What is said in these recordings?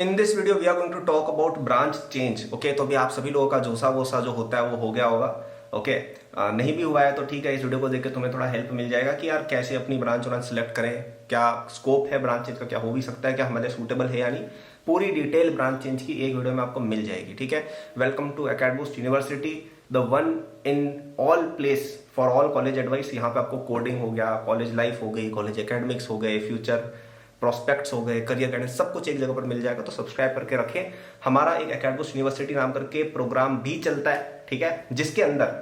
In this video we are going to talk about branch change. Okay, तो भी आप सभी लोगों का जोसा वोसा जो होता है वो हो गया होगा। ओके, नहीं भी हुआ है तो ठीक है, इस वीडियो को देख के तुम्हें थोड़ा हेल्प मिल जाएगा कि यार कैसे अपनी ब्रांच ब्रांच सेलेक्ट करें, क्या स्कोप है ब्रांच चेंज का, क्या हो भी सकता है, क्या हमारे सूटेबल है या नहीं। पूरी डिटेल ब्रांच चेंज की एक वीडियो में आपको मिल जाएगी। ठीक है, welcome to Acadboost university, the one in all place for all college advice. यहाँ पे आपको कोडिंग हो गया, कॉलेज लाइफ हो गई, कॉलेज एकेडमिक्स हो गए, फ्यूचर प्रोस्पेक्ट्स हो गए, करियर गाइडेंस, सब कुछ एक जगह पर मिल जाएगा। तो सब्सक्राइब करके रखें। हमारा एक एकेडबूस्ट यूनिवर्सिटी नाम करके प्रोग्राम भी चलता है, ठीक है, जिसके अंदर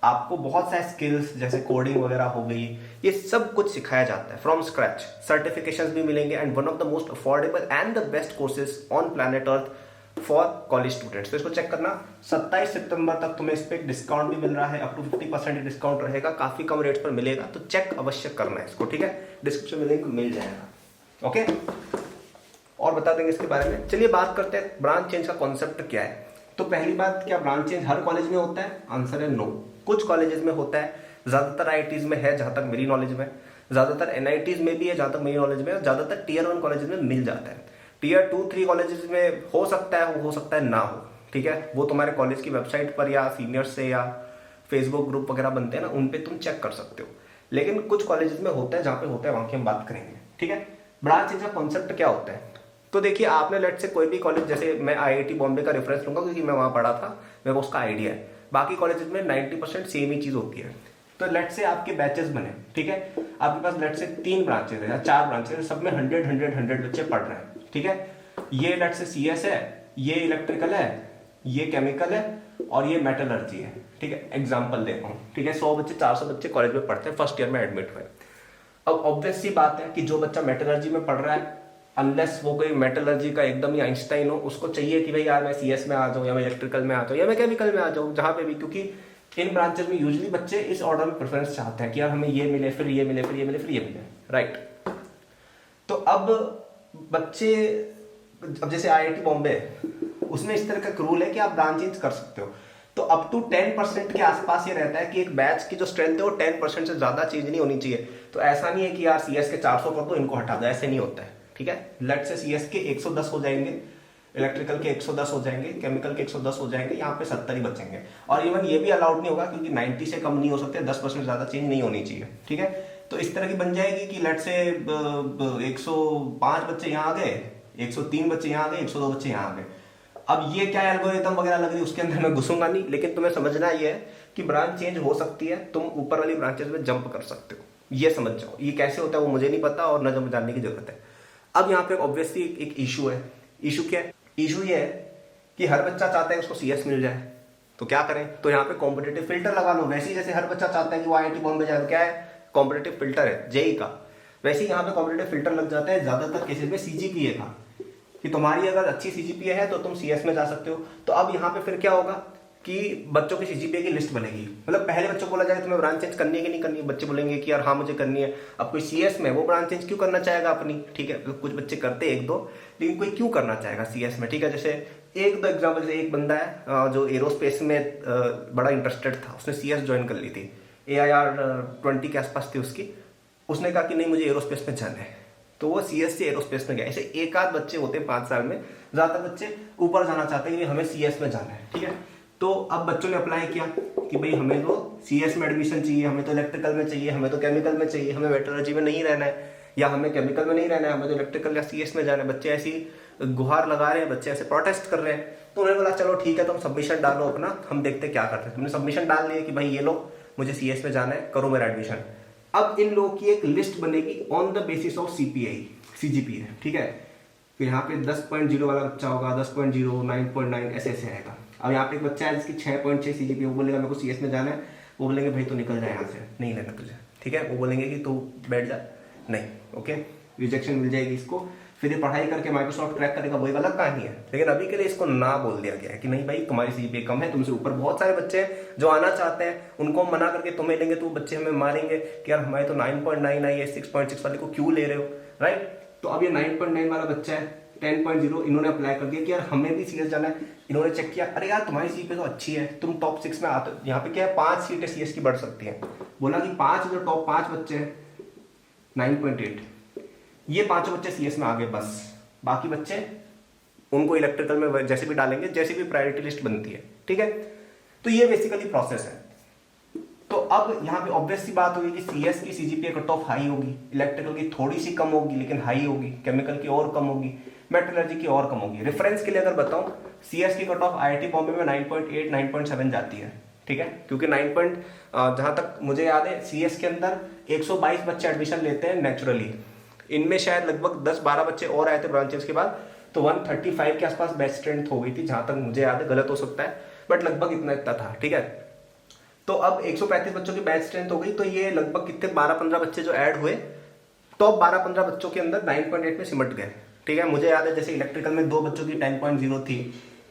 आपको बहुत सारे स्किल्स जैसे कोडिंग वगैरह हो गई, ये सब कुछ सिखाया जाता है फ्रॉम स्क्रैच। सर्टिफिकेशंस भी मिलेंगे and one of the most affordable and the best courses on planet earth for college students. तो इसको चेक करना, 27 सितंबर तक तुम्हें इस पर डिस्काउंट भी मिल रहा है, अप टू 50% डिस्काउंट रहेगा, काफी कम रेट्स पर मिलेगा। तो चेक अवश्य करना है इसको, ठीक है, डिस्क्रिप्शन में लिंक मिल जाएगा। ओके, और बता देंगे इसके बारे में। चलिए बात करते हैं ब्रांच चेंज का कॉन्सेप्ट क्या है। तो पहली बात, क्या ब्रांच चेंज हर कॉलेज में होता है? आंसर है नो। कुछ कॉलेजेस में होता है, ज्यादातर आईआईटीज में है जहां तक मेरी नॉलेज में, ज्यादातर एनआईटीज में भी है जहां तक मेरी नॉलेज में, ज्यादातर टीयर 1 कॉलेज में मिल जाता है। टीयर 2 3 कॉलेजेस में हो सकता है, हो सकता है ना हो, ठीक है, वो तुम्हारे कॉलेज की वेबसाइट पर या सीनियर्स से या फेसबुक ग्रुप वगैरह बनते हैं ना, उन पे तुम चेक कर सकते हो। लेकिन कुछ कॉलेजेस में होता है, जहां पे होता है वहां की हम बात करेंगे। ठीक है, ब्रांच चेंज का कॉन्सेप्ट क्या होता है? तो देखिए, आपने लेट से कोई भी कॉलेज, जैसे मैं आईआईटी बॉम्बे का रेफरेंस लूंगा क्योंकि मैं वहां पढ़ा था, मेरे को उसका आइडिया है। बाकी कॉलेजेस में 90% सेम ही चीज होती है। तो लेट से आपके बैचेस बने, ठीक है, आपके पास लेट से 3 ब्रांचेस है या 4 ब्रांचेस है, सब में 100 बच्चे पढ़ रहे हैं। ठीक है, ये लेट से सीएस है, ये इलेक्ट्रिकल है, ये केमिकल है और ये मेटलर्जी है। ठीक है, एग्जाम्पल दे रहा हूँ। ठीक है, 100 बच्चे 400 बच्चे कॉलेज में पढ़ते हैं, फर्स्ट ईयर में एडमिट हुए। अब ऑब्वियस सी बात है कि जो बच्चा मेटलर्जी में पढ़ रहा है, अनलेस वो कोई मेटलर्जी का एकदम ही आइंस्टाइन हो, उसको चाहिए कि भाई यार मैं सीएस में आ जाऊं या मैं इलेक्ट्रिकल में आ जाऊं या मैं केमिकल में आ जाऊं, जहां पे भी, क्योंकि इन ब्रांचेस में यूजुअली बच्चे इस ऑर्डर में प्रेफरेंस चाहते हैं कि यार हमें ये मिले, फिर ये मिले, फिर ये मिले, फिर ये मिले, राइट। तो अब बच्चे, अब जैसे आईआईटी बॉम्बे, उसमें इस तरह का रूल है कि आप ब्रांच चेंज कर सकते हो। तो अप टू 10% के आसपास ये रहता है कि एक बैच की जो स्ट्रेंथ है वो 10% से ज्यादा चेंज नहीं होनी चाहिए। तो ऐसा नहीं है कि यार सीएस के 400 कर दो, इनको हटा दो, ऐसे नहीं होता है। ठीक है, लेट से सीएस के 110 हो जाएंगे, इलेक्ट्रिकल के 110 हो जाएंगे, केमिकल के 110 हो जाएंगे, यहाँ पे 70 ही बचेंगे। और इवन ये भी अलाउड नहीं होगा क्योंकि 90 से कम नहीं हो सकते, 10% ज्यादा चेंज नहीं होनी चाहिए। ठीक है, तो इस तरह की बन जाएगी कि लेट से 105 बच्चे यहाँ आ गए, 103 बच्चे यहाँ आ गए, 102 बच्चे यहाँ आ गए। अब ये क्या एल्गोरिथम वगैरह लग रही है उसके अंदर मैं घुसूंगा नहीं, लेकिन तुम्हें समझना ये है कि ब्रांच चेंज हो सकती है, तुम ऊपर वाली ब्रांचेस में जंप कर सकते हो, ये समझ जाओ। ये कैसे होता है वो मुझे नहीं पता और न जब जानने की जरूरत है। अब यहाँ पे ऑब्वियसली एक इशू है। इशू क्या है? इशू ये है कि हर बच्चा चाहता है उसको सीएस मिल जाए, तो क्या करें? तो यहाँ पे कॉम्पिटेटिव फिल्टर लगा लो। वैसे ही जैसे हर बच्चा चाहता है कि वो आईआईटी बॉम्बे जाए, क्या है? कॉम्पिटेटिव फिल्टर है जेई का। वैसे ही यहाँ पे कॉम्पिटेटिव फिल्टर लग जाता है ज्यादातर केसेस में सीजीपीए का, कि तुम्हारी अगर अच्छी सीजीपीए है तो तुम सीएस में जा सकते हो। तो अब यहाँ पे फिर क्या होगा कि बच्चों की सीजीपीए की लिस्ट बनेगी। मतलब पहले बच्चों को बोला जाएगा तुम्हें ब्रांच चेंज करनी है कि नहीं करनी है, बच्चे बोलेंगे कि यार हाँ मुझे करनी है। अब कोई सीएस में वो ब्रांच चेंज क्यों करना चाहेगा अपनी? ठीक है, तो कुछ बच्चे करते एक दो, लेकिन कोई क्यों करना चाहेगा सीएस में? ठीक है, जैसे एक दो एग्जाम्पल, जैसे एक बंदा है जो एरोस्पेस में बड़ा इंटरेस्टेड था, उसने सीएस ज्वाइन कर ली थी, AIR 20 के आसपास थी उसकी। उसने कहा कि नहीं मुझे एरोस्पेस में जाना है, तो वो सीएस से एरोस्पेस में गया। ऐसे एक आध बच्चे होते हैं 5 साल में, ज्यादातर बच्चे ऊपर जाना चाहते हैं कि हमें सीएस में जाना है। ठीक है, तो अब बच्चों ने अप्लाई किया कि भाई हमें तो सीएस में एडमिशन चाहिए, हमें तो इलेक्ट्रिकल में चाहिए, हमें तो केमिकल में चाहिए, हमें मेटलर्जी में नहीं रहना है, या हमें केमिकल में नहीं रहना है, हमें तो इलेक्ट्रिकल या सीएस में जाना है। बच्चे ऐसी गुहार लगा रहे हैं, बच्चे ऐसे प्रोटेस्ट कर रहे हैं। तो उन्होंने बोला चलो ठीक है, तुम सबमिशन डालो अपना, हम देखते क्या करते हैं। तुमने सबमिशन डाल लिया कि भाई ये लो मुझे सीएस में जाना है, करो मेरा एडमिशन। अब इन लोगों की एक लिस्ट बनेगी on the basis of CPI, CGPA. ठीक है, फिर यहाँ पे 10.0 वाला बच्चा होगा, 10.0, 9.9 ऐसे ऐसे आएगा। अब यहाँ पे एक बच्चा है जिसकी 6.6 सीजीपीए, वो बोलेगा मेरे को सीएस में जाना है, वो बोलेंगे भाई तू निकल जाए यहाँ से, नहीं लेना तुझे। ठीक है, वो बोलेंगे कि तू बैठ जा, नहीं, ओके, रिजेक्शन मिल जाएगी इसको। फिर ये पढ़ाई करके माइक्रोसॉफ्ट क्रैक करेगा, वो एक अलग कहानी है। लेकिन अभी के लिए इसको ना बोल दिया गया है कि नहीं भाई तुम्हारी सीजीपीए कम है, तुमसे ऊपर बहुत सारे बच्चे हैं जो आना चाहते हैं, उनको हम मना करके तुम्हें लेंगे तो बच्चे हमें मारेंगे कि यार हमारे तो 9.9 आई है, 6.6 वाले को क्यों ले रहे हो, राइट। तो अब ये 9.9 वाला बच्चा है, 10.0 इन्होंने अप्लाई कर दिया कि यार हमें भी सीएस जाना है। इन्होंने चेक किया, अरे यार तुम्हारी सीजीपीए तो अच्छी है, तुम टॉप 6 में आते हो। यहाँ पे क्या है, 5 सीटें सीएस की बढ़ सकती हैं। बोला कि 5 जो टॉप 5 बच्चे हैं 9.8, ये 5 बच्चे सीएस में आ गए, बस बाकी बच्चे उनको इलेक्ट्रिकल में जैसे भी डालेंगे, जैसी भी प्रायोरिटी लिस्ट बनती है, ठीक है। तो ये बेसिकली प्रोसेस है। तो अब यहाँ पे ऑब्वियस सी बात होगी कि सीएस की सीजीपीए कट ऑफ हाई होगी, इलेक्ट्रिकल की थोड़ी सी कम होगी लेकिन हाई होगी, केमिकल की और कम होगी, मेटलर्जी की और कम होगी। रेफरेंस के लिए अगर बताऊं, सीएस की कट ऑफ आईआईटी बॉम्बे में 9.8 9.7 जाती है, ठीक है, क्योंकि जहां तक मुझे याद है सीएस के अंदर 122 बच्चे एडमिशन लेते हैं नेचुरली, इनमें शायद लगभग 10-12 बच्चे और आए थे ब्रांचेस के बाद, तो 135 के आसपास बेस्ट स्ट्रेंथ हो गई थी, जहां तक मुझे याद है, गलत हो सकता है बट लगभग इतना इतना था, ठीक है। तो अब 135 बच्चों की बैच स्ट्रेंथ हो गई, तो ये लगभग कितने 12-15 बच्चे जो ऐड हुए, टॉप 12-15 बच्चों के अंदर 9.8 में सिमट गए, ठीक है। मुझे याद है जैसे इलेक्ट्रिकल में 2 बच्चों की 10.0 थी,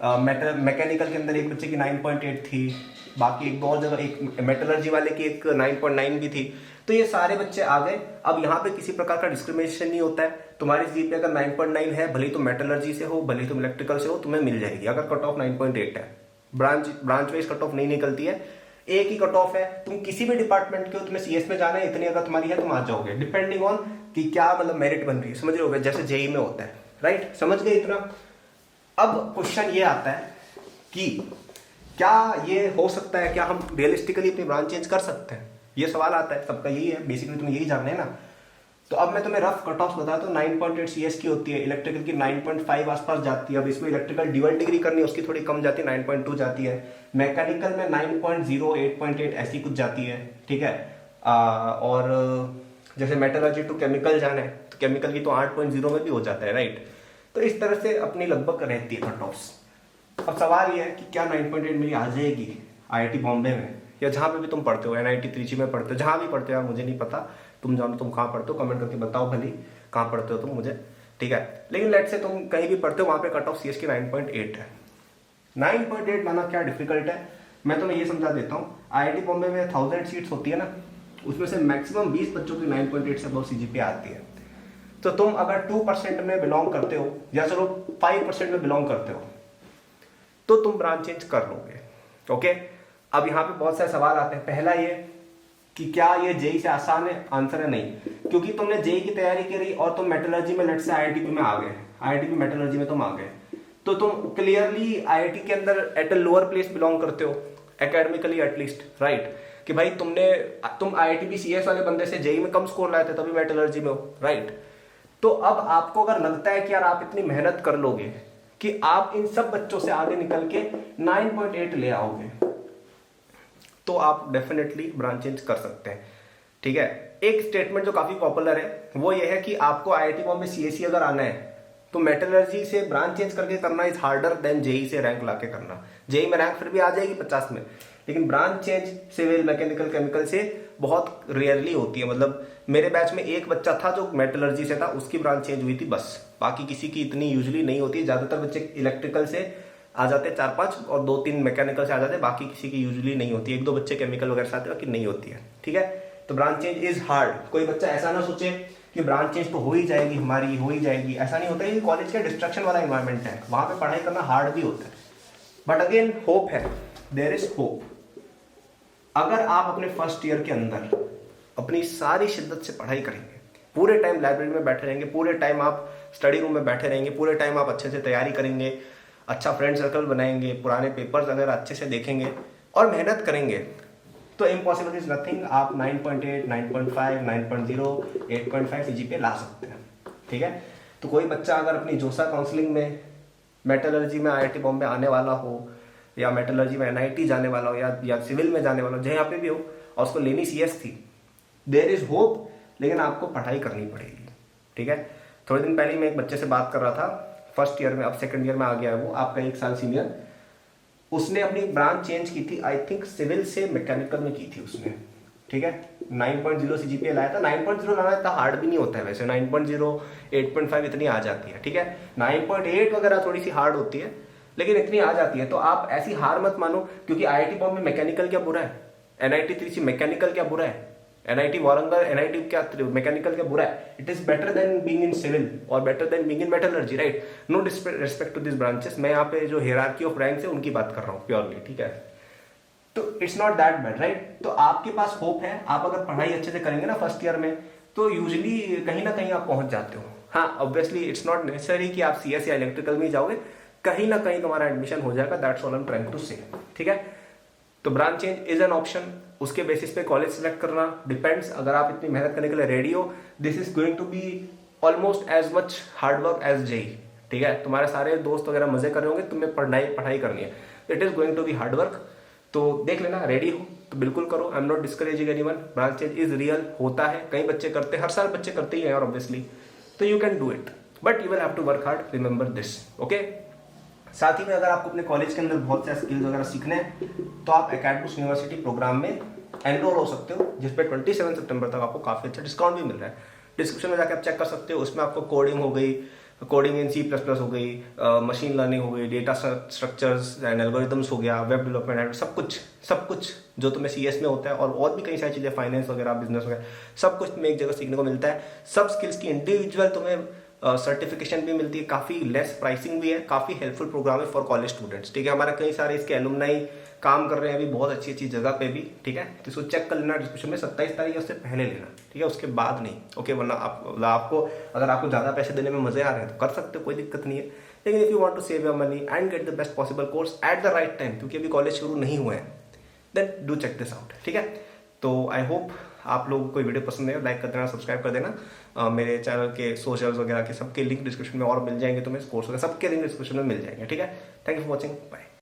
मैकेनिकल के अंदर एक बच्चे की 9.8 थी, बाकी एक दो और जगह एक मेटलर्जी वाले की एक 9.9 भी थी। तो ये सारे बच्चे आ गए। अब यहाँ पे किसी प्रकार का डिस्क्रिमिनेशन नहीं होता है, तुम्हारी जीपीए अगर 9.9 है, भले ही तुम मेटलर्जी से हो, भले ही तुम इलेक्ट्रिकल से हो, तुम्हें मिल जाएगी अगर कट ऑफ 9.8 है। ब्रांच वाइज कट ऑफ नहीं निकलती है, एक ही कट ऑफ है। तुम किसी भी डिपार्टमेंट के हो, तुम्हें सीएस में जाना है, इतनी अगर तुम्हारी है तुम आ जाओगे, डिपेंडिंग ऑन कि क्या मतलब मेरिट बन रही है, समझ रहे हो, जैसे जेई में होता है, राइट, समझ गए इतना। अब क्वेश्चन ये आता है कि क्या ये हो सकता है, क्या हम रियलिस्टिकली अपनी ब्रांच चेंज कर सकते हैं, ये सवाल आता है, सबका यही है, बेसिकली तुम्हें यही जानना है ना। तो अब मैं तुम्हें रफ कट ऑफ बताता हूँ। 9.8 सीएस की होती है, इलेक्ट्रिकल की 9.5 आसपास जाती है। अब इसमें इलेक्ट्रिकल ड्यूअल डिग्री करनी है, उसकी थोड़ी कम जाती है, 9.2 जाती है। मैकेनिकल में 9.0 8.8 ऐसी कुछ जाती है, ठीक है। और जैसे मेटलर्जी टू केमिकल जाना है तो केमिकल की तो 8.0 में भी हो जाता है, राइट। तो इस तरह से अपनी लगभग रहती है कट ऑफ्स। अब सवाल यह है कि क्या 9.8 मेरी आ जाएगी आईआईटी बॉम्बे में, या जहाँ पे भी तुम पढ़ते हो, एनआईटी त्रिची में पढ़ते हो, जहाँ भी पढ़ते हो यार, मुझे नहीं पता, तुम जानो तुम कहाँ पढ़ते हो, कमेंट करके बताओ भली कहाँ पढ़ते हो तुम मुझे, ठीक है। लेकिन लेट से तुम कहीं भी पढ़ते हो, वहाँ पे कट ऑफ सीएस की 9.8 है। 9.8 माना क्या डिफिकल्ट है, मैं तुम्हें ये समझा देता हूँ। आईआईटी बॉम्बे में 1000 सीट्स होती है ना, उसमें से मैक्सिमम 20 बच्चों की 9.8 से बहुत सीजीपीए आती है। तो तुम अगर 2% में बिलोंग करते हो, या चलो 5% में बिलोंग करते हो, तो तुम ब्रांच चेंज कर लोगे, ओके। अब यहाँ पे बहुत सारे सवाल आते हैं। पहला ये कि क्या ये जेई से आसान है, आंसर है नहीं, क्योंकि तुमने जेई की तैयारी करी और तुम मेटलर्जी में लेट से आईआईटी में आ गए, आईआईटी मेटलर्जी में तुम आ गए, तो तुम क्लियरली आईआईटी के अंदर at a lower place belong करते हो, एकेडमिकली एटलीस्ट, राइट। कि भाई तुम आईआईटी भी सीएस वाले बंदे से जेई में कम स्कोर लाए थे, तभी मेटलर्जी में हो, राइट। तो अब आपको अगर लगता है कि यार आप इतनी मेहनत कर लोगे कि आप इन सब बच्चों से आगे निकल के 9.8 ले आओगे, तो आप डेफिनेटली ब्रांच चेंज कर सकते हैं, ठीक है। एक स्टेटमेंट जो काफी पॉपुलर है वो ये है कि आपको आईआईटी बॉम्बे सीएसई अगर आना है तो मेटलर्जी से ब्रांच चेंज करके करना इज हार्डर देन जेई से रैंक लाके करना। जेई में रैंक फिर भी आ जाएगी 50 में, लेकिन branch change civil mechanical chemical से बहुत रेयरली होती है। मतलब मेरे बैच में एक बच्चा था जो मेटलर्जी से था, उसकी ब्रांच चेंज हुई थी बस, बाकी किसी की इतनी यूजुअली नहीं होती। ज्यादातर बच्चे इलेक्ट्रिकल से आ जाते 4-5 और 2-3 मैकेनिकल से आ जाते, बाकी किसी की यूजुअली नहीं होती, 1-2 बच्चे केमिकल वगैरह से आते, बाकी नहीं होती है, ठीक है। तो ब्रांच चेंज इज हार्ड। कोई बच्चा ऐसा ना सोचे कि ब्रांच चेंज तो हो ही जाएगी हमारी, हो ही जाएगी, ऐसा नहीं होता। ये कॉलेज का डिस्ट्रक्शन वाला एनवायरनमेंट है, वहां पे पढ़ाई करना हार्ड भी होता है, बट अगेन होप है, देयर इज होप। अगर आप अपने फर्स्ट ईयर के अंदर अपनी सारी शिद्दत से पढ़ाई करेंगे, पूरे टाइम लाइब्रेरी में बैठे रहेंगे, पूरे टाइम आप स्टडी रूम में बैठे रहेंगे, पूरे टाइम आप अच्छे से तैयारी करेंगे, अच्छा फ्रेंड सर्कल बनाएंगे, पुराने पेपर्स अगर अच्छे से देखेंगे और मेहनत करेंगे, तो इम्पॉसिबल इज नथिंग। आप 9.8, 9.5, 9.0, 8.5 सीजीपीए ला सकते हैं, ठीक है। तो कोई बच्चा अगर अपनी जोसा काउंसलिंग में मेटलर्जी में आईआईटी बॉम्बे आने वाला हो, या मेटलर्जी में एनआईटी जाने वाला हो, या सिविल में जाने वाला हो, जहाँ पे भी हो, और उसको लेनी सीएस थी, देयर इज होप, लेकिन आपको पढ़ाई करनी पड़ेगी, ठीक है। थोड़े दिन पहले मैं एक बच्चे से बात कर रहा था, फर्स्ट ईयर में, अब सेकंड ईयर में आ गया है वो, आपका 1 साल सीनियर। उसने अपनी ब्रांच चेंज की थी, आई थिंक सिविल से मैकेनिकल में की थी उसने, ठीक है। 9.0 सीजीपीए लाया था। 9.0 लाना इतना हार्ड भी नहीं होता है वैसे, 9.0, 8.5 इतनी आ जाती है, ठीक है। 9.8 वगैरह थोड़ी सी हार्ड होती है, लेकिन इतनी आ जाती है। तो आप ऐसी हार मत मानो, क्योंकि आईआईटी बॉम्बे मैकेनिकल क्या बुरा है, एनआईटी त्रिची मैकेनिकल क्या बुरा है, एनआईटी वारंगल एनआईटी क्या मैकेनिकल क्या बुरा है। It is better than being in civil और better than being in metallurgy, right. No respect to this branches, मैं यहाँ पे जो हियरार्की ऑफ रैंक्स है उनकी बात कर रहा हूँ प्योरली, ठीक है। तो it's not that bad, right. तो आपके पास होप है, आप अगर पढ़ाई अच्छे से करेंगे ना फर्स्ट ईयर में, तो यूजुअली कहीं ना कहीं आप पहुंच जाते हो, हाँ ऑब्वियसली इट्स नॉट नेसेसरी कि आप सीएस या इलेक्ट्रिकल में ही जाओगे, कहीं ना कहीं तुम्हारा एडमिशन हो जाएगा, that's all I am trying to say. ठीक है, तो branch change is an option. उसके बेसिस पे कॉलेज सिलेक्ट करना डिपेंड्स, अगर आप इतनी मेहनत करने के लिए रेडी हो, this is going to be almost as much hard work as JEE. ठीक है, तुम्हारे सारे दोस्त वगैरह मजे कर रहे होंगे, तुम्हें पढ़ाई करनी है, it is going to be hard work. तो देख लेना, रेडी हो तो बिल्कुल करो, I am not discouraging anyone, branch change is real, होता है, कई बच्चे करते हैं, हर साल बच्चे करते ही हैं और ऑब्वियसली, तो you can do it, but you will have to work hard, remember this. Okay, साथ ही में अगर आपको अपने कॉलेज के अंदर बहुत सारे स्किल्स वगैरह सीखने हैं तो आप एकेडमिक्स यूनिवर्सिटी प्रोग्राम में एनरोल हो सकते हो, जिसपे 27 सितंबर तक आपको काफी अच्छा डिस्काउंट भी मिल रहा है। डिस्क्रिप्शन में जाकर आप चेक कर सकते हो, उसमें आपको कोडिंग हो गई, कोडिंग इन C++ हो गई, मशीन लर्निंग हो गई, डेटा स्ट्रक्चर्स एंड एल्गोरिदम्स हो गया, वेब डेवलपमेंट, सब कुछ जो तुम्हें CS में होता है, और भी कई सारी चीजें, फाइनेंस वगैरह, बिजनेस वगैरह, सब कुछ तुम्हें एक जगह सीखने को मिलता है। सब स्किल्स की इंडिविजुअल तुम्हें सर्टिफिकेशन भी मिलती है, काफी लेस प्राइसिंग भी है, काफी हेल्पफुल प्रोग्राम है फॉर कॉलेज स्टूडेंट्स। ठीक है, हमारे कई सारे इसके एलुमनाई काम कर रहे हैं अभी बहुत अच्छी अच्छी जगह पे भी। ठीक है, तो इसको चेक कर लेना डिस्क्रिप्शन में, 27 तारीख उससे पहले लेना, ठीक है, उसके बाद नहीं। ओके, वरना आपको अगर आपको ज्यादा पैसे देने में मजे आ रहे हैं तो कर सकते हो, कोई दिक्कत नहीं है, लेकिन if you want to save your money and get the best possible course at the right time, क्योंकि अभी कॉलेज शुरू नहीं हुए हैं, then do check this out. ठीक है, तो आई होप आप लोगों को वीडियो पसंद है, लाइक कर देना, सब्सक्राइब कर देना। मेरे चैनल के सोशल्स वगैरह के सबके लिंक डिस्क्रिप्शन में और मिल जाएंगे, तुम्हें कोर्स वगैरह सबके लिंक डिस्क्रिप्शन में मिल जाएंगे। ठीक है, thank you for watching, bye.